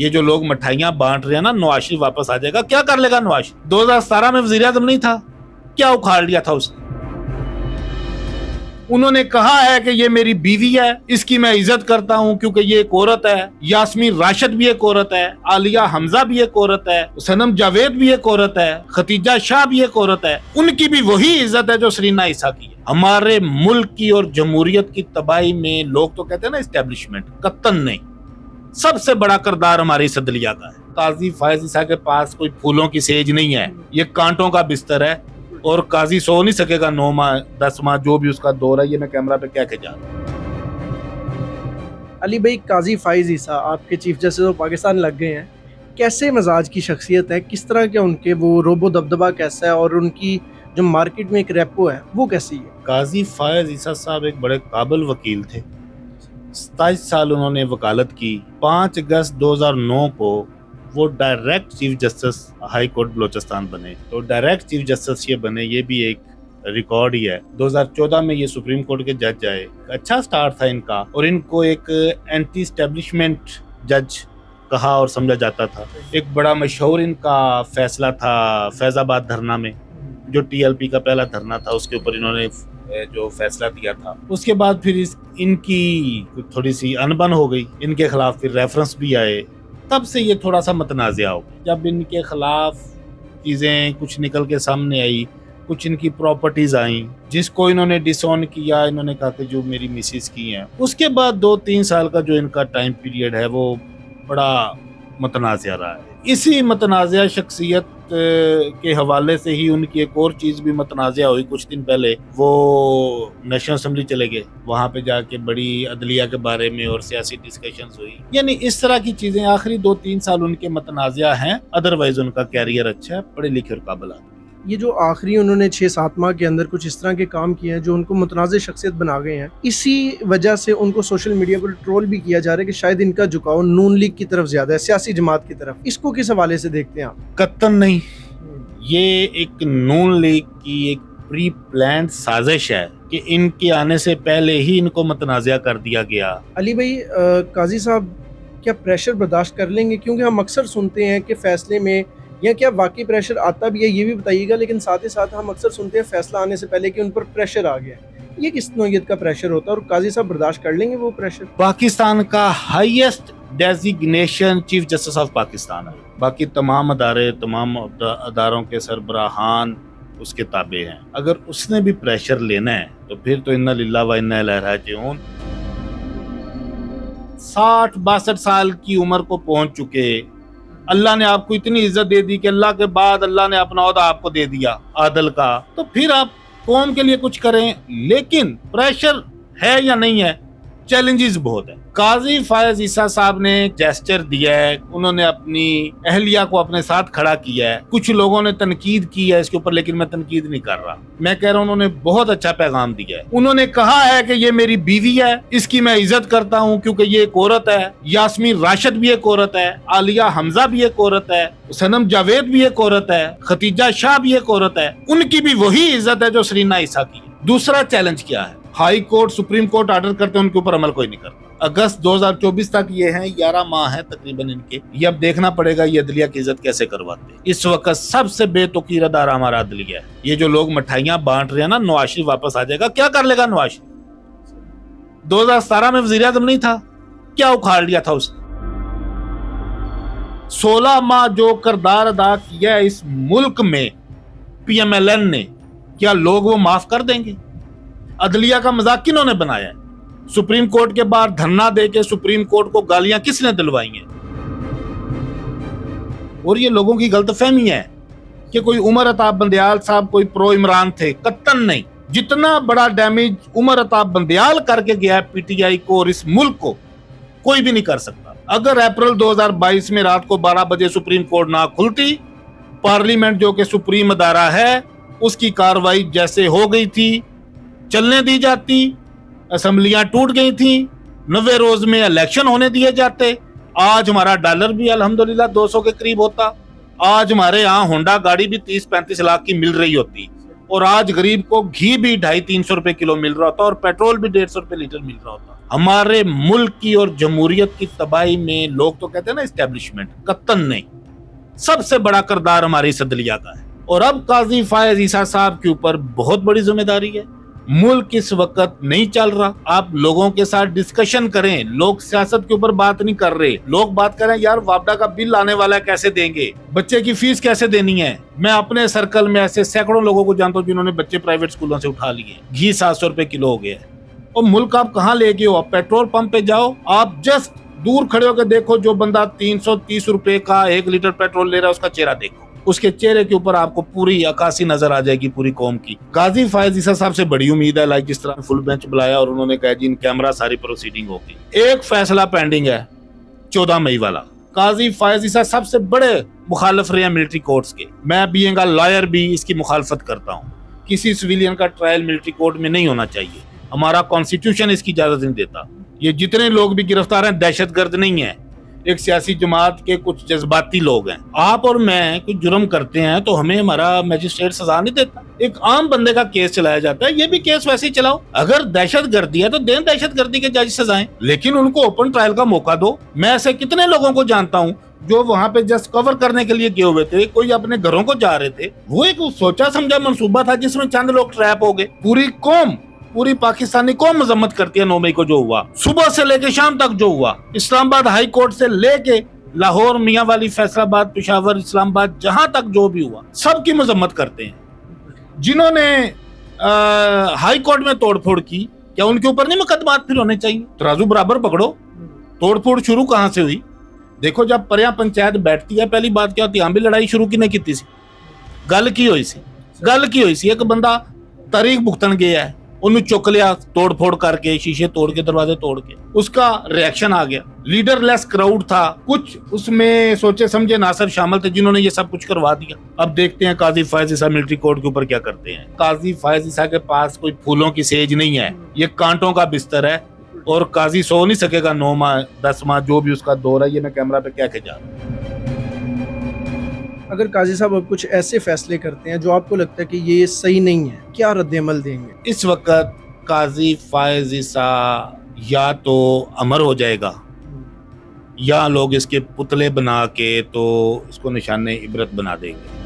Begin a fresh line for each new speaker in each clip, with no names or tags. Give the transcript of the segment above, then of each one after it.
ये जो लोग मिठाइयां बांट रहे हैं ना, नवाज शरीफ वापस आ जाएगा। क्या कर लेगा नवाज शरीफ? 2017 में वजीर आजम नहीं था, क्या उखाड़ लिया था उसने? उन्होंने कहा है कि ये मेरी बीवी है, इसकी मैं इज्जत करता हूं क्योंकि ये एक औरत है। यास्मीन राशिद भी एक औरत है, आलिया हमजा भी एक औरत है, सनम जावेद भी एक औरत है, खतीजा शाह भी एक औरत है। उनकी भी वही इज्जत है जो सरीना ईसा की है। हमारे मुल्क की और जमहूरियत की तबाही में लोग तो कहते हैं ना इस्टेब्लिशमेंट, कत्तन नहीं, सबसे बड़ा किरदार हमारी इस अदलिया का है। काजी फायज ईसा के पास कोई फूलों की सेज नहीं है, ये कांटों का बिस्तर है। और काजी सो नहीं सकेगा 9 माह 10 माह जो भी उसका दौर है। ये मैं कैमरा पे क्या जा रहा हूँ।
अली भाई, काजी फायज ईसा आपके चीफ जस्टिस ऑफ पाकिस्तान लग गए हैं, कैसे मजाज की शख्सियत है, किस तरह के उनके वो रोबो दबदबा कैसा है और उनकी जो मार्केट में एक रेपो है वो कैसी है?
काजी फायज ईसा साहब एक बड़े काबिल वकील थे। 27 साल उन्होंने वकालत की। 5 अगस्त 2009 को वो direct chief justice high court Balochistan बने। तो डायरेक्ट चीफ जस्टिस ये बने, ये भी एक रिकॉर्ड ही है। 2014 में ये सुप्रीम कोर्ट के जज आए। अच्छा स्टार्ट था इनका, और इनको एक एंटी एस्टेब्लिशमेंट जज कहा और समझा जाता था। एक बड़ा मशहूर इनका फैसला था फैजाबाद धरना में, जो TLP का पहला धरना था, उसके ऊपर इन्होंने जो फैसला दिया था। उसके बाद फिर इनकी थोड़ी सी अनबन हो गई, इनके खिलाफ फिर रेफरेंस भी आए। तब से ये थोड़ा सा मतनाज़ा हो गया। जब इनके खिलाफ चीज़ें कुछ निकल के सामने आई, कुछ इनकी प्रॉपर्टीज आई जिसको इन्होंने डिसऑन किया, इन्होंने कहा कि जो मेरी मिसेस की हैं। उसके बाद 2-3 साल का जो इनका टाइम पीरियड है वो बड़ा मतनाज़ा रहा है। इसी मतनाज़ा शख्सियत के हवाले से ही उनकी एक और चीज़ भी मतनाज़ा हुई। कुछ दिन पहले वो नेशनल असेंबली चले गए, वहाँ पे जाके बड़ी अदलिया के बारे में और सियासी डिस्कशंस हुई। यानी इस तरह की चीज़ें आखिरी 2-3 साल उनके मतनाज़ा हैं। अदरवाइज उनका कैरियर अच्छा है, पढ़े लिखे और काबिल आदमी।
ये जो आखिरी उन्होंने 6-7 माह के अंदर कुछ इस तरह के काम किए हैं जो उनको मुतनाज़ शख्सियत बना गए हैं, इसी वजह से उनको सोशल मीडिया पर ट्रोल भी किया जा रहा है कि शायद इनका झुकाव नून लीग की तरफ ज्यादा है, सियासी जमात की तरफ। इसको किस हवाले से देखते हैं आप?
कत्तन नहीं, ये एक नून लीग की एक प्री प्लान साजिश है कि इनके आने से पहले ही इनको मतनाज़ा कर दिया गया।
अली भाई, काजी साहब क्या प्रेशर बर्दाश्त कर लेंगे? क्योंकि हम अक्सर सुनते हैं कि फैसले में, या क्या वाकई प्रेशर आता भी है ये भी बताइएगा, लेकिन साथ ही साथ हम अक्सर सुनते हैं फैसला आने से पहले कि उन पर प्रेशर आ गया। ये किस नौयत का प्रेशर होता है और काजी साहब बर्दाश्त कर लेंगे वो प्रेशर?
पाकिस्तान का highest designation chief justice of Pakistan है। बाकी तमाम अदारे, तमाम अदारों के सरबराहान उसके ताबे हैं। अगर उसने भी प्रेशर लेना है तो फिर तो इन्ना लिल्लाह व इन्ना इलैहि राजिऊन। 60-62 साल की उम्र को पहुंच चुके, अल्लाह ने आपको इतनी इज्जत दे दी कि अल्लाह के बाद अल्लाह ने अपना ओहदा आपको दे दिया आदल का, तो फिर आप कौम के लिए कुछ करें। लेकिन प्रेशर है या नहीं है, चैलेंजेस बहुत है। काजी फायज ईसा साहब ने जेस्चर दिया है, उन्होंने अपनी अहलिया को अपने साथ खड़ा किया है। कुछ लोगों ने तनकीद की है इसके ऊपर, लेकिन मैं तनकीद नहीं कर रहा। मैं कह रहा हूँ उन्होंने बहुत अच्छा पैगाम दिया है। उन्होंने कहा है कि ये मेरी बीवी है, इसकी मैं इज्जत करता हूँ क्योंकि ये एक औरत है। यास्मीन राशिद भी एक औरत है, आलिया हमजा भी एक औरत है, सनम जावेद भी एक औरत है, खतीजा शाह भी एक औरत है। उनकी भी वही इज्जत है जो सरीना ईसा की है। दूसरा चैलेंज क्या है? High court, supreme court order करते हैं, उनके ऊपर अमल कोई नहीं करता। अगस्त 2024 तक ये हैं, 11 माह है तकरीबन इनके। ये अब देखना पड़ेगा ये अदलिया की इज्जत कैसे करवाते हैं। इस वक्त सबसे बेतुकीर अदारा हमारा अदलिया है। ये जो लोग मिठाइयां बांट रहे हैं ना, नवाज शरीफ वापस आ जाएगा। क्या कर लेगा नवाज शरीफ? 2017 में वजीर आजम नहीं था, क्या उखाड़ लिया था उसने? 16 माह जो किरदार अदा किया है इस मुल्क में PMLN ने, क्या लोग वो माफ कर देंगे? अदलिया का मजाक किन्होंने बनाया है? सुप्रीम कोर्ट के बाहर धरना देके सुप्रीम कोर्ट को गालियां किसने दिलवाई हैं? और ये लोगों की गलतफहमी है कि कोई उमर अताब बंदयाल साहब कोई प्रो इमरान थे, कत्तन नहीं। जितना बड़ा डैमेज उमर अताब बंदयाल करके गया है PTI को और इस मुल्क को, कोई भी नहीं कर सकता। अगर अप्रैल 2022 में रात को 12 बजे सुप्रीम कोर्ट ना खुलती, पार्लियामेंट जो कि सुप्रीम अदारा है उसकी कार्रवाई जैसे हो गई थी चलने दी जाती, असेंबलियां टूट गई थी, 90 रोज में इलेक्शन होने दिए जाते, आज हमारा डॉलर भी अल्हम्दुलिल्लाह 200 के करीब होता। आज हमारे यहाँ होंडा गाड़ी भी 30-35 लाख की मिल रही होती, और आज गरीब को घी भी 250-300 रुपए किलो मिल रहा होता और पेट्रोल भी 150 रुपए लीटर मिल रहा होता। हमारे मुल्क की और जमहूरियत की तबाही में लोग तो कहते हैं ना एस्टेब्लिशमेंट, कत्तन नहीं, सबसे बड़ा किरदार हमारी इस अदलिया का है। और अब काजी फायज ईसा साहब के ऊपर बहुत बड़ी जिम्मेदारी है। मुल्क इस वक्त नहीं चल रहा, आप लोगों के साथ डिस्कशन करें। लोग सियासत के ऊपर बात नहीं कर रहे, लोग बात कर रहे हैं यार वापडा का बिल आने वाला है, कैसे देंगे, बच्चे की फीस कैसे देनी है। मैं अपने सर्कल में ऐसे सैकड़ों लोगों को जानता हूँ जिन्होंने बच्चे प्राइवेट स्कूलों से उठा लिए। घी 700 रुपए किलो हो गया है। और मुल्क आप कहाँ ले गए हो? आप पेट्रोल पंप पे जाओ, आप जस्ट दूर खड़े होकर देखो, जो बंदा 330 रुपए का 1 लीटर पेट्रोल ले रहा है उसका चेहरा देखो, उसके चेहरे के ऊपर आपको पूरी अक्कासी नजर आ जाएगी पूरी कौम की। काजी फायज ईसा साहब से बड़ी उम्मीद है, लाइक जिस तरह फुल बेंच बुलाया और उन्होंने कहा जी इन कैमरा सारी प्रोसीडिंग होगी। एक फैसला पेंडिंग है 14 मई वाला। काजी फायज ईसा सबसे बड़े मुखालिफ रहे हैं मिलिट्री कोर्ट्स के। मैं बीइंग अ लॉयर भी इसकी मुखालफत करता हूँ। किसी सिविलियन का ट्रायल मिलिट्री कोर्ट में नहीं होना चाहिए, हमारा कॉन्स्टिट्यूशन इसकी इजाजत नहीं देता। ये जितने लोग भी गिरफ्तार हैं दहशतगर्द नहीं है, एक सियासी जमात के कुछ जज्बाती लोग हैं। आप और मैं कुछ जुर्म करते हैं तो हमें हमारा मैजिस्ट्रेट सजा नहीं देता, एक आम बंदे का केस चलाया जाता है। ये भी केस वैसे ही चलाओ। अगर दहशतगर्दी है तो दें दहशतगर्दी के जज सजाएं, लेकिन उनको ओपन ट्रायल का मौका दो। मैं ऐसे कितने लोगों को जानता हूँ जो वहां पे जस्ट कवर करने के लिए गए हुए थे, कोई अपने घरों को जा रहे थे। वो एक सोचा समझा मंसूबा था जिसमें चंद लोग ट्रैप हो गए। पूरी पाकिस्तानी कौम मजम्मत करती है 9 मई को जो हुआ, सुबह से लेके शाम तक जो हुआ, इस्लामाबाद हाई कोर्ट से लेके लाहौर, मियां वाली, फैसलाबाद, पेशावर, इस्लामाबाद, जहां तक जो भी हुआ सबकी मजम्मत करते हैं। जिन्होंने हाई कोर्ट में तोड़फोड़ की, क्या उनके ऊपर नहीं मुकदमात फिर होने चाहिए? तराजू बराबर पकड़ो। तोड़फोड़ शुरू कहां से हुई? देखो जब परिया पंचायत बैठती है पहली बात क्या होती है, हम भी लड़ाई शुरू की नहीं की सी, गल की हुई सी। एक बंदा तारीख भुगतन गया है, उन्हें चुक लिया तोड़फोड़ करके, शीशे तोड़ के, दरवाजे तोड़ के, उसका रिएक्शन आ गया। लीडरलेस क्राउड था, कुछ उसमें सोचे समझे नासर शामिल थे जिन्होंने ये सब कुछ करवा दिया। अब देखते हैं काजी फायज ईसा मिलिट्री कोर्ट के ऊपर क्या करते हैं। काजी फायज ईसा के पास कोई फूलों की सेज नहीं है, ये कांटों का बिस्तर है। और काजी सो नहीं सकेगा 9 माह 10 माह जो भी उसका दौर है। ये मैं कैमरा पे क्या कह जा रहा हूँ।
अगर काजी साहब अब कुछ ऐसे फैसले करते हैं जो आपको लगता है कि ये सही नहीं है, क्या रद्द-ए-अमल देंगे?
इस वक्त काजी फायज ईसा या तो अमर हो जाएगा या लोग इसके पुतले बना के तो इसको निशाने इबरत बना देंगे।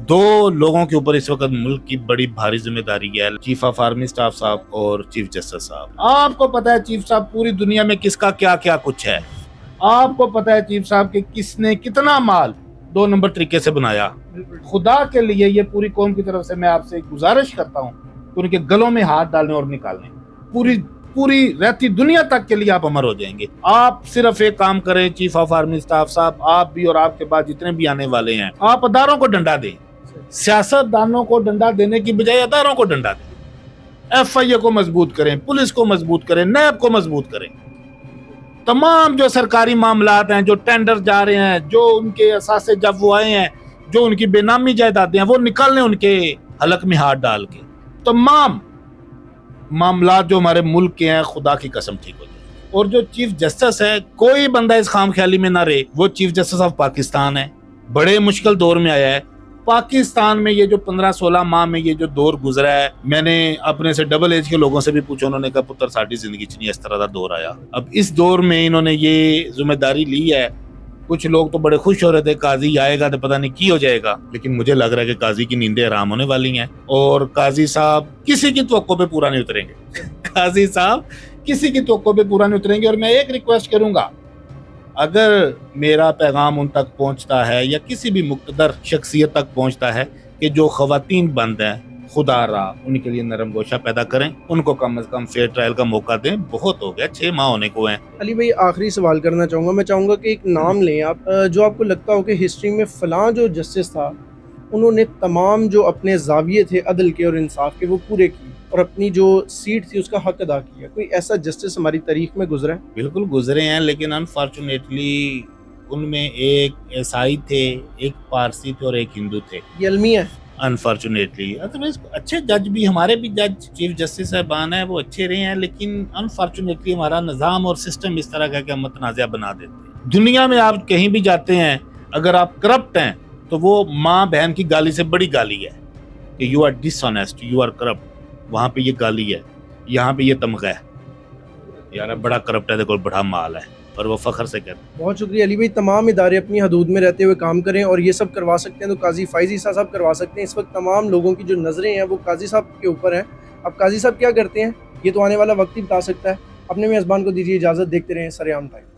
2 लोगों के ऊपर इस वक्त मुल्क की बड़ी भारी जिम्मेदारी है, चीफ ऑफ आर्मी स्टाफ साहब और चीफ जस्टिस साहब। आपको पता है चीफ साहब पूरी दुनिया में किसका क्या क्या कुछ है। आपको पता है चीफ साहब के किसने कितना माल 2 नंबर तरीके से बनाया। खुदा के लिए ये पूरी कौम की तरफ से मैं आपसे गुजारिश करता हूँ कि उनके गलों में हाथ डालने और निकालने, पूरी रहती दुनिया तक के लिए आप अमर हो जाएंगे। आप सिर्फ एक काम करें चीफ ऑफ आर्मी स्टाफ साहब, आप भी और आपके बाद जितने भी आने वाले हैं, आप अदारों को डंडा दें। सियासतदानों को डंडा देने की बजाय अदारों को डंडा दें। FIA को मजबूत करें, पुलिस को मजबूत करें, नैब को मजबूत करें। तमाम जो सरकारी मामलात हैं, जो टेंडर जा रहे हैं, जो उनके असासे जब वो आए हैं, जो उनकी बेनामी जायदादें हैं, वो निकालने उनके हलक में हाथ डाल के। तमाम मामलात जो हमारे मुल्क के हैं खुदा की कसम ठीक हो जाए। और जो चीफ जस्टिस है, कोई बंदा इस खाम ख्याली में ना रहे, वो चीफ जस्टिस ऑफ पाकिस्तान है। बड़े मुश्किल दौर में आया है पाकिस्तान में। ये जो 15-16 माह में ये जो दौर गुजरा है, मैंने अपने से डबल एज के लोगों से भी पूछा, उन्होंने कहा पुत्र साड़ी जिंदगी च नहीं इस तरह का दौर आया। अब इस दौर में इन्होंने ये जिम्मेदारी ली है। कुछ लोग तो बड़े खुश हो रहे थे काजी आएगा तो पता नहीं की हो जाएगा, लेकिन मुझे लग रहा है कि काजी की नींदें आराम होने वाली हैं और काजी साहब किसी की तवक्को पे पूरा नहीं उतरेंगे। काजी साहब किसी की तवक्को पे पूरा नहीं उतरेंगे। और मैं एक रिक्वेस्ट करूंगा, अगर मेरा पैगाम उन तक पहुंचता है या किसी भी मुक़्तदर शख्सियत तक पहुंचता है कि जो ख़वातीन बंद हैं, खुदा रा उनके लिए नरम गोशा पैदा करें, उनको कम से कम फेयर ट्रायल का मौका दें। बहुत हो गया, 6 माह होने को हैं।
अली भाई आखिरी सवाल करना चाहूँगा। मैं चाहूँगा कि एक नाम लें आप, जो आपको लगता हो कि हिस्ट्री में फ़लाँ जो जस्टिस था उन्होंने तमाम जो अपने ज़ाविये थे अदल के और इंसाफ के वो पूरे किए और अपनी जो सीट थी उसका हक अदा किया। कोई ऐसा जस्टिस हमारी तारीख में गुजरा है? बिल्कुल
गुजरे हैं, लेकिन अनफॉर्चुनेटली उनमें एक ईसाई थे, एक पारसी थे और एक हिंदू थे।
ये अलमिया है
अनफॉर्चुनेटली। अदरवाइज अच्छे जज भी, हमारे भी जज चीफ जस्टिस साहबान है, वो अच्छे रहे हैं, लेकिन अनफॉर्चुनेटली हमारा निज़ाम और सिस्टम इस तरह का कि हम मुतनाज़ा बना देते हैं। दुनिया में आप कहीं भी जाते हैं, अगर आप करप्ट हैं तो वो माँ बहन की गाली से बड़ी गाली है कि you are dishonest, you are corrupt. वहाँ पे ये गाली है। यहाँ पे ये तमगा है यार बड़ा करप्ट है, देखो बड़ा माल है, और वो फख्र से कहते
बहुत शुक्रिया अली भाई। तमाम इदारे अपनी हदूद में रहते हुए काम करें और ये सब करवा सकते हैं तो काजी फ़ाइज़ ईसा साहब करवा सकते हैं। इस वक्त तमाम लोगों की जो नज़रें हैं वो काजी साहब के ऊपर हैं। अब काजी साहब क्या करते हैं ये तो आने वाला वक्त ही बता सकता है। अपने मेज़बान को दीजिए इजाज़त, देखते रहें सरेआम टाइम्स।